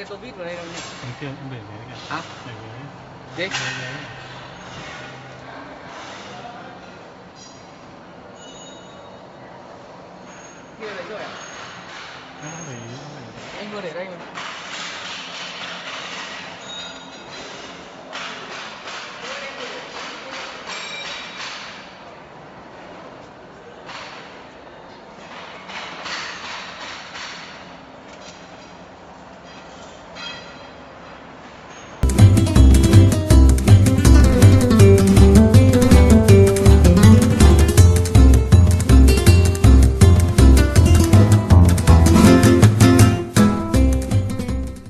cái tô vít vào đây đâu nhỉ? Đằng kia cũng để ghế kìa. Hả? Để ghế. Ghế? Ghế. Kia đấy rồi à? Không để ý. Anh vừa để đây mà.